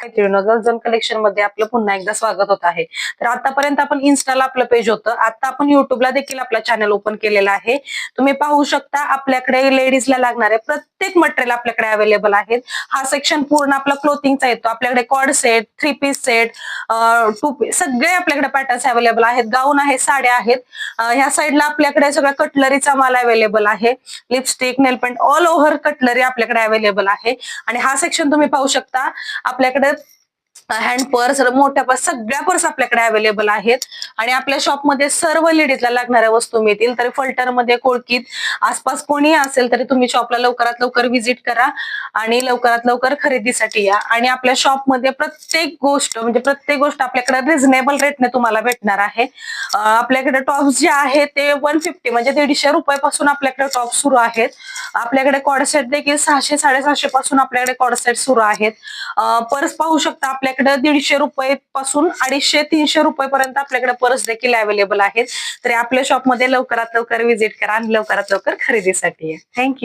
Girls collection मध्ये आपलं पुन्हा एकदा स्वागत होत आहे. तर आतापर्यंत आपण इन्स्टाला आपलं पेज होतं, आता आपण युट्यूबला देखील आपला चॅनल ओपन केलेला आहे. तुम्ही पाहू शकता आपल्याकडे लेडीजला लागणारे प्रत्येक मटेरियल आपल्याकडे अवेलेबल आहेत. हा सेक्शन पूर्ण आपला क्लोथिंगचा येतो. आपल्याकडे cord set, 3 piece set, two piece सगळे आपल्याकडे पॅटर्न्स अवेलेबल आहेत. गाऊन आहेत, साड्या आहेत. ह्या साईडला आपल्याकडे सगळं कटलरीचा माल अवेलेबल आहे. लिपस्टिक, नेल पेंट, ऑल ओव्हर कटलरी आपल्याकडे अवेलेबल आहे. आणि हा सेक्शन तुम्ही पाहू शकता आपल्याकडे हँड पर्स, मोठ्या पर्स, सगळ्या पर्स आपल्याकडे अवेलेबल आहेत. आणि आपल्या शॉपमध्ये सर्व लेडीजला लागणाऱ्या वस्तू मिळतील. तरी फलटणमध्ये, कोळकीत आसपास कोणी असेल तरी तुम्ही शॉपला लवकरात लवकर व्हिजिट करा आणि लवकरात लवकर खरेदीसाठी या. आणि आपल्या शॉपमध्ये प्रत्येक गोष्ट आपल्याकडे रिझनेबल रेटने तुम्हाला भेटणार आहे. आपल्याकडे टॉप्स जे आहेत ते 150 म्हणजे 150 रुपयापासून आपल्याकडे टॉप सुरू आहेत. आपल्याकडे कॉर्डसेट देखील 600 750 पासून आपल्याकडे कॉर्डसेट सुरू आहेत. पर्स पाहू शकता आपल्याकडे 150 रुपये पासून 250 300 रुपयेपर्यंत आपल्याकडे पर्स देखील अवेलेबल आहेत. तरी आपल्या शॉपमध्ये लवकरात लवकर व्हिजिट करा आणि लवकरात लवकर खरेदीसाठी या. थँक्यू.